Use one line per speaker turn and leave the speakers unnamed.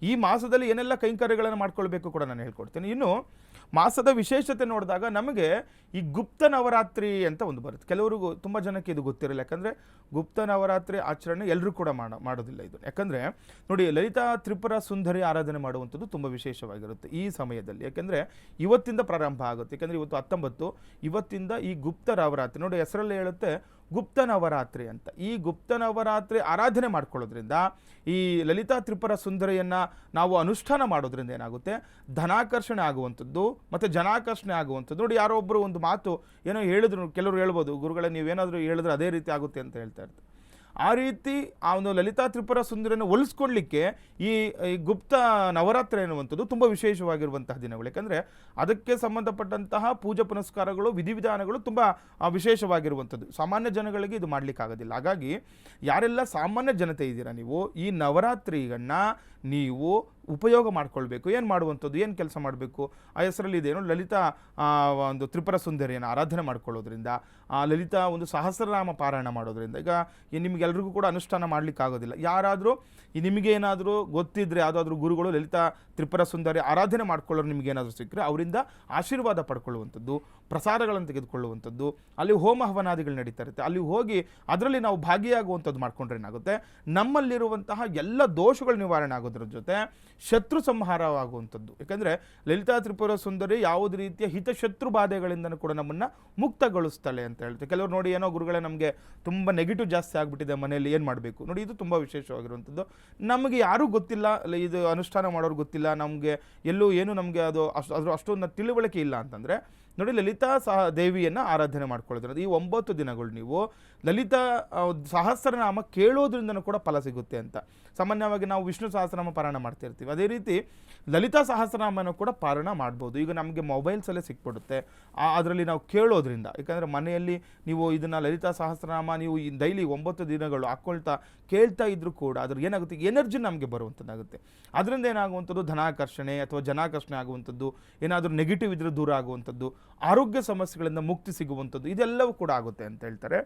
ಈ ಮಾಸದಲ್ಲಿ ಏನೆಲ್ಲ ಕೈಂಕರ್ಯಗಳನ್ನು ಮಾಡ್ಕೊಳ್ಬೇಕು ಕೂಡ ನಾನು ಹೇಳ್ಕೊಡ್ತೀನಿ. ಇನ್ನು ಮಾಸದ ವಿಶೇಷತೆ ನೋಡಿದಾಗ ನಮಗೆ ಈ ಗುಪ್ತ ನವರಾತ್ರಿ ಅಂತ ಒಂದು ಬರುತ್ತೆ. ಕೆಲವರಿಗೂ ತುಂಬ ಜನಕ್ಕೆ ಇದು ಗೊತ್ತಿರಲ್ಲ, ಯಾಕಂದರೆ ಗುಪ್ತ ನವರಾತ್ರಿ ಆಚರಣೆ ಎಲ್ಲರೂ ಕೂಡ ಮಾಡೋದಿಲ್ಲ ಇದು. ಯಾಕಂದರೆ ನೋಡಿ, ಲಲಿತಾ ತ್ರಿಪುರ ಸುಂದರಿ ಆರಾಧನೆ ಮಾಡುವಂಥದ್ದು ತುಂಬ ವಿಶೇಷವಾಗಿರುತ್ತೆ ಈ ಸಮಯದಲ್ಲಿ. ಯಾಕೆಂದರೆ ಇವತ್ತಿಂದ ಪ್ರಾರಂಭ ಆಗುತ್ತೆ. ಯಾಕೆಂದರೆ ಇವತ್ತು 19, ಇವತ್ತಿಂದ ಈ ಗುಪ್ತ ನವರಾತ್ರಿ ನೋಡಿ, ಹೆಸರಲ್ಲಿ ಹೇಳುತ್ತೆ ಗುಪ್ತ ನವರಾತ್ರಿ ಅಂತ. ಈ ಗುಪ್ತ ನವರಾತ್ರಿ ಆರಾಧನೆ ಮಾಡ್ಕೊಳ್ಳೋದ್ರಿಂದ, ಈ ಲಲಿತಾ ತ್ರಿಪುರ ಸುಂದರಿಯನ್ನು ನಾವು ಅನುಷ್ಠಾನ ಮಾಡೋದ್ರಿಂದ ಏನಾಗುತ್ತೆ, ಧನಾಕರ್ಷಣೆ ಆಗುವಂಥದ್ದು ಮತ್ತು ಜನಾಕರ್ಷಣೆ ಆಗುವಂಥದ್ದು. ನೋಡಿ, ಯಾರೋ ಒಬ್ಬರು ಒಂದು ಮಾತು ಏನೋ ಹೇಳಿದ್ರು, ಕೆಲವರು ಹೇಳ್ಬೋದು, ಗುರುಗಳೇ ನೀವೇನಾದರೂ ಹೇಳಿದ್ರೆ ಅದೇ ರೀತಿ ಆಗುತ್ತೆ ಅಂತ ಹೇಳ್ತಾ ಇರ್ತಾರೆ. ಆ ರೀತಿ ಆ ಒಂದು ಲಲಿತಾ ತ್ರಿಪುರ ಸುಂದರಿಯನ್ನು ಒಲಿಸ್ಕೊಳ್ಳಿಕ್ಕೆ ಈ ಗುಪ್ತ ನವರಾತ್ರಿ ಎನ್ನುವಂಥದ್ದು ತುಂಬ ವಿಶೇಷವಾಗಿರುವಂತಹ ದಿನಗಳು. ಯಾಕಂದರೆ ಅದಕ್ಕೆ ಸಂಬಂಧಪಟ್ಟಂತಹ ಪೂಜಾ ಪುನಸ್ಕಾರಗಳು, ವಿಧಿವಿಧಾನಗಳು ತುಂಬ ವಿಶೇಷವಾಗಿರುವಂಥದ್ದು. ಸಾಮಾನ್ಯ ಜನಗಳಿಗೆ ಇದು ಮಾಡಲಿಕ್ಕಾಗೋದಿಲ್ಲ. ಹಾಗಾಗಿ ಯಾರೆಲ್ಲ ಸಾಮಾನ್ಯ ಜನತೆ ಇದ್ದೀರಾ, ನೀವು ಈ ನವರಾತ್ರಿಯನ್ನು ನೀವು ಉಪಯೋಗ ಮಾಡ್ಕೊಳ್ಬೇಕು. ಏನು ಮಾಡುವಂಥದ್ದು, ಏನು ಕೆಲಸ ಮಾಡಬೇಕು, ಆ ಹೆಸರಲ್ಲಿ ಇದೇನು ಲಲಿತಾ ಒಂದು ತ್ರಿಪುರ ಸುಂದರಿಯನ್ನು ಆರಾಧನೆ ಮಾಡ್ಕೊಳ್ಳೋದ್ರಿಂದ, ಲಲಿತಾ ಒಂದು ಸಹಸ್ರನಾಮ ಪಾರಾಯಣ ಮಾಡೋದ್ರಿಂದ, ಈಗ ನಿಮಗೆಲ್ರಿಗೂ ಕೂಡ ಅನುಷ್ಠಾನ ಮಾಡಲಿಕ್ಕಾಗೋದಿಲ್ಲ. ಯಾರಾದರೂ ನಿಮಗೇನಾದರೂ ಗೊತ್ತಿದ್ದರೆ, ಯಾವುದಾದ್ರೂ ಗುರುಗಳು ಲಲಿತಾ ತ್ರಿಪುರ ಸುಂದರಿ ಆರಾಧನೆ ಮಾಡ್ಕೊಳ್ಳೋರು ನಿಮಗೇನಾದರೂ ಸಿಕ್ಕರೆ ಅವರಿಂದ ಆಶೀರ್ವಾದ ಪಡ್ಕೊಳ್ಳುವಂಥದ್ದು, ಪ್ರಸಾದಗಳನ್ನು ತೆಗೆದುಕೊಳ್ಳುವಂಥದ್ದು, ಅಲ್ಲಿ ಹೋಮ ಹವನಾದಿಗಳು ನಡೀತಾ ಇರುತ್ತೆ, ಅಲ್ಲಿ ಹೋಗಿ ಅದರಲ್ಲಿ ನಾವು ಭಾಗಿಯಾಗುವಂಥದ್ದು ಮಾಡ್ಕೊಂಡ್ರೆ ಏನಾಗುತ್ತೆ, ನಮ್ಮಲ್ಲಿರುವಂತಹ ಎಲ್ಲ ದೋಷಗಳು ನಿವಾರಣೆ ಆಗೋದ್ರ ಜೊತೆ ಶತ್ರು ಸಂಹಾರವಾಗುವಂಥದ್ದು. ಯಾಕಂದರೆ ಲಲಿತಾ ತ್ರಿಪುರ ಸುಂದರಿ ಯಾವುದೇ ರೀತಿಯ ಹಿತಶತ್ರು ಬಾಧೆಗಳಿಂದನೂ ಕೂಡ ನಮ್ಮನ್ನು ಮುಕ್ತಗೊಳಿಸ್ತಾಳೆ ಅಂತ ಹೇಳ್ತಾರೆ. ಕೆಲವರು ನೋಡಿ, ಏನೋ ಗುರುಗಳೇ ನಮಗೆ ತುಂಬ ನೆಗೆಟಿವ್ ಜಾಸ್ತಿ ಆಗಿಬಿಟ್ಟಿದೆ ಮನೆಯಲ್ಲಿ, ಏನು ಮಾಡಬೇಕು ನೋಡಿ, ಇದು ತುಂಬ ವಿಶೇಷವಾಗಿರುವಂಥದ್ದು. ನಮಗೆ ಯಾರೂ ಗೊತ್ತಿಲ್ಲ, ಇದು ಅನುಷ್ಠಾನ ಮಾಡೋರು ಗೊತ್ತಿಲ್ಲ, ನಮಗೆ ಎಲ್ಲೂ ಏನು ನಮಗೆ ಅದ್ರ ಅಷ್ಟೊಂದು ತಿಳುವಳಿಕೆ ಇಲ್ಲ ಅಂತಂದರೆ ನೋಡಿ, ಲಲಿತಾ ದೇವಿಯನ್ನು ಆರಾಧನೆ ಮಾಡ್ಕೊಳ್ಳೋದ್ರಿಂದ ಈ 9 ದಿನಗಳು ನೀವು ಲಲಿತಾ ಸಹಸ್ರನಾಮ ಕೇಳೋದ್ರಿಂದನೂ ಕೂಡ ಫಲ ಸಿಗುತ್ತೆ ಅಂತ. ಸಾಮಾನ್ಯವಾಗಿ ನಾವು ವಿಷ್ಣು ಸಹಸ್ರನಾಮ ಪಾರಾಯಣ ಮಾಡ್ತಿರ್ತೀವಿ, ಅದೇ ರೀತಿ ಲಲಿತಾ ಸಹಸ್ರನಾಮನೂ ಕೂಡ ಪಾರಾಯಣ ಮಾಡ್ಬೋದು. ಈಗ ನಮಗೆ ಮೊಬೈಲ್ಸಲ್ಲೇ ಸಿಕ್ಬಿಡುತ್ತೆ, ಅದರಲ್ಲಿ ನಾವು ಕೇಳೋದ್ರಿಂದ. ಯಾಕಂದರೆ ಮನೆಯಲ್ಲಿ ನೀವು ಇದನ್ನು ಲಲಿತಾ ಸಹಸ್ರನಾಮ ನೀವು ಡೈಲಿ 9 ದಿನಗಳು ಹಾಕ್ಕೊಳ್ತಾ ಕೇಳ್ತಾ ಇದ್ರೂ ಕೂಡ ಅದ್ರ ಏನಾಗುತ್ತೆ, ಎನರ್ಜಿ ನಮಗೆ ಬರುವಂಥದ್ದಾಗುತ್ತೆ. ಅದರಿಂದ ಏನಾಗುವಂಥದ್ದು, ಧನಾಕರ್ಷಣೆ ಅಥವಾ ಜನಾಕರ್ಷಣೆ ಆಗುವಂಥದ್ದು, ಏನಾದರೂ ನೆಗೆಟಿವ್ ಇದ್ರೆ ದೂರ ಆಗುವಂಥದ್ದು, ಆರೋಗ್ಯ ಸಮಸ್ಯೆಗಳಿಂದ ಮುಕ್ತಿ ಸಿಗುವಂಥದ್ದು, ಇದೆಲ್ಲವೂ ಕೂಡ ಆಗುತ್ತೆ ಅಂತ ಹೇಳ್ತಾರೆ.